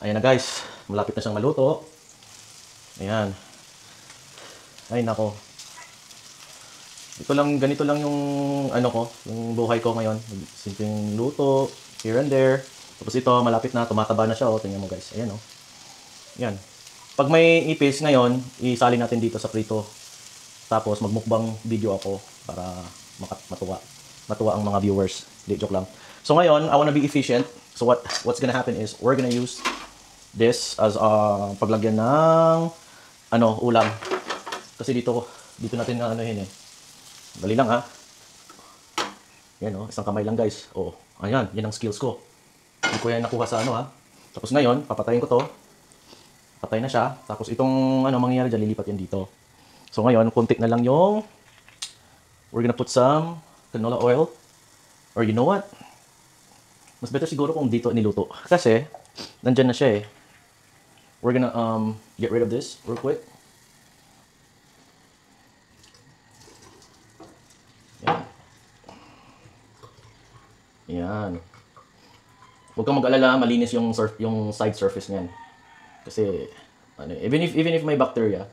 Ayan na guys, malapit na siyang maluto. Ayan. Ay nako. Ganito lang yung ano ko, yung buhay ko ngayon. Simpleng luto, here and there. Tapos ito, malapit na, tumataba na siya. Oh. Tingnan mo guys, ayan oh. Ayan. Pag may ipis ngayon, isali natin dito sa prito. Tapos magmukbang video ako para matuwa ang mga viewers. Di, joke lang. So ngayon, I wanna be efficient. So what's gonna happen is, we're gonna use this as paglagyan ng ulam. Kasi dito natin na anuhin eh. Dali lang ha. Yan oh, isang kamay lang guys. Oh, ayan, yan ang skills ko. Hindi ko yan nakuha sa ha. Tapos ngayon, papatayin ko to. Patay na siya. Tapos itong mangyayari dyan, lilipat yan dito. So ngayon, konti na lang yung we're gonna put some canola oil. Or you know what? Mas better siguro kung dito niluto. Kasi, nandyan na siya eh. We're gonna get rid of this real quick. Yan. Yan. Huwag kang mag-alala, malinis yung side surface niyan. Kasi even if may bacteria,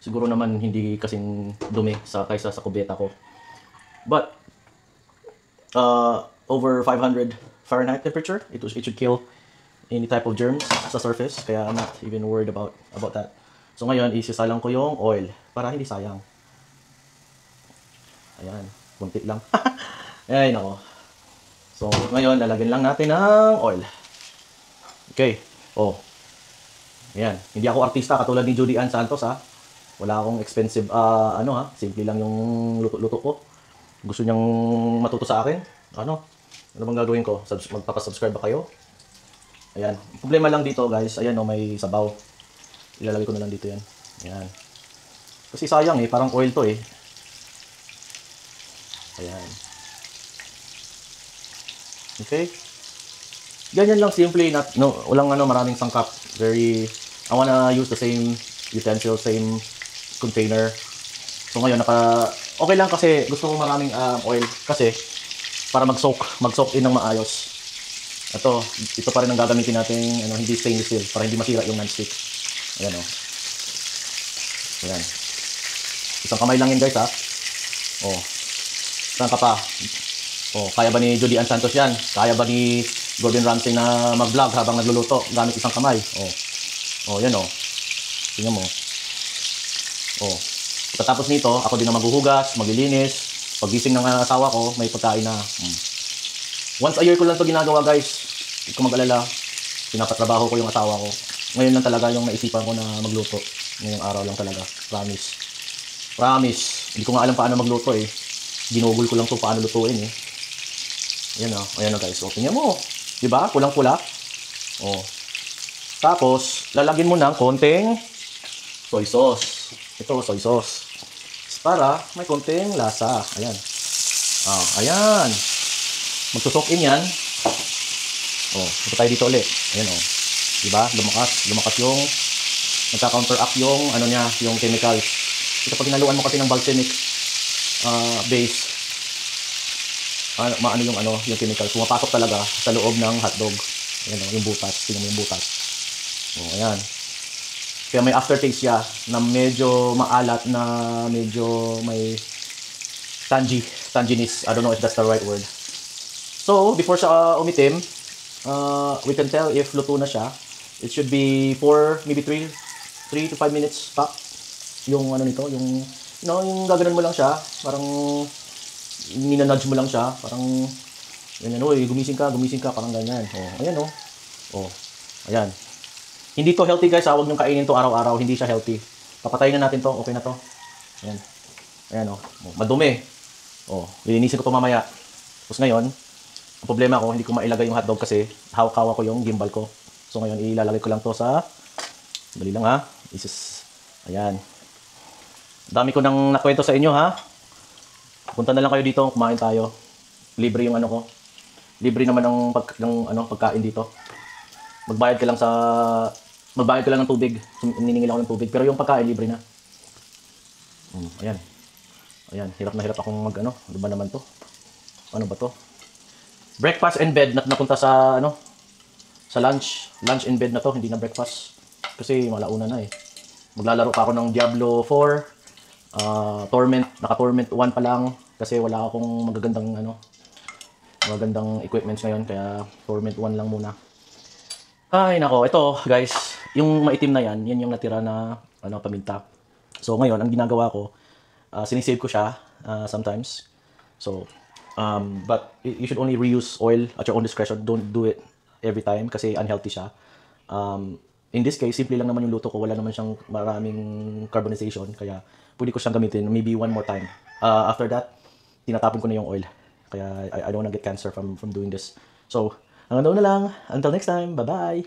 siguro naman hindi kasing dumi kaysa sa kubeta ko. But over 500 Fahrenheit temperature, it should kill any type of germs sa surface, kaya I'm not even worried about that. So ngayon, isisalang ko yung oil para hindi sayang. Ayan, kunti lang. Ay, nako. So ngayon, lalagyan lang natin ng oil. Okay. Oh. Ayan, hindi ako artista katulad ni Judy Ann Santos ha. Wala akong expensive simple lang yung luto ko. Gusto niyang matuto sa akin? Ano bang gagawin ko? Magpapa-subscribe ba kayo? Ayan. Problema lang dito guys, ayan may sabaw. Ilalagay ko na lang dito yan. Ayan. Kasi sayang eh, parang oil to eh. Ayan. Okay. Ganyan lang simple, walang maraming sangkap. I wanna use the same utensil, same container. So ngayon okay lang kasi gusto ko maraming oil kasi para mag-soak in ng maayos. Ito pa rin ang gagamitin natin, hindi stainless steel para hindi masira yung non-stick. Ayan oh. Ayan. Isang kamay lang yan guys ha. Oh. Saan ka pa? Oh, kaya ba ni Judy Ann Santos yan? Kaya ba ni Gordon Ramsay na mag-vlog habang nagluluto gamit isang kamay? Oh. Oh, yan oh. Tingnan mo. Oh. Pagkatapos nito, ako din na maghuhugas, maglilinis. Pagising ng asawa ko, may pagkain na. Once a year ko lang to ginagawa guys. Hindi ko mag-alala. Pinapatrabaho ko yung asawa ko. Ngayon lang talaga yung naisipan ko na magluto. Ngayong araw lang talaga. Promise. Promise. Hindi ko nga alam paano magluto eh. Ginugol ko lang to paano lutuin eh. Ayan o. Ayan o guys. O, tingnan mo. Diba? Kulang-kula. O. Tapos, lalagyan mo ng konting soy sauce. Ito, soy sauce. Para may konting lasa. Ayan. Ayan. Magsusok in yan. Ito tayo dito ulit. Ayan o. Diba? Lumakas yung nagka-counteract yung yung chemicals. Ito pag ginaluan mo kasi ng balsamic base, yung chemicals pumapasok talaga sa loob ng hotdog. Ayan o, yung butas. Tingnan mo yung butas. Ayan. Kaya may aftertaste siya na medyo maalat, na medyo may tanginess. I don't know if that's the right word. So, before siya umitim, we can tell if luto na siya. It should be maybe 3 to 5 minutes pa. Yung nito, yung gaganan mo lang siya, parang ninanudge mo lang siya, parang gumising ka, parang ganyan. Ayan ayan. Hindi to healthy guys, huwag niyong kainin to araw-araw, hindi siya healthy. Papatayin na natin to, okay na to. Ayan madumi. Lilinisin ko to mamaya. Tapos ngayon, ang problema ko, hindi ko mailagay yung hotdog kasi hawak-hawak ko yung gimbal ko. So ngayon, ilalagay ko lang to sa, dali lang ha. Ayan. Dami ko nang nakwento sa inyo ha. Punta na lang kayo dito, kumain tayo. Libre yung ko. Libre naman ang pagkain dito. Magbayad ka lang ng tubig. Niningil ako ng tubig, pero yung pagkain libre na. Ayan. Ayan, hirap na hirap akong ano ba naman to? Ano ba to? Breakfast and bed napunta sa sa lunch in bed na to, hindi na breakfast. Kasi malauna na eh. Maglalaro pa ako ng Diablo 4, Torment, naka-Torment 1 pa lang kasi wala akong magagandang equipments ngayon, kaya Torment 1 lang muna. Ay nako, ito guys, yung maitim na yan yung natira na paminta. So ngayon, ang ginagawa ko, sinisave ko siya sometimes. So, but you should only reuse oil at your own discretion. Don't do it every time kasi unhealthy siya. In this case, simple lang naman yung luto ko. Wala naman siyang maraming carbonization. Kaya pwede ko siyang gamitin maybe one more time. After that, tinatapon ko na yung oil. Kaya I don't wanna get cancer from doing this. So, hanggang doon na lang. Until next time. Bye-bye!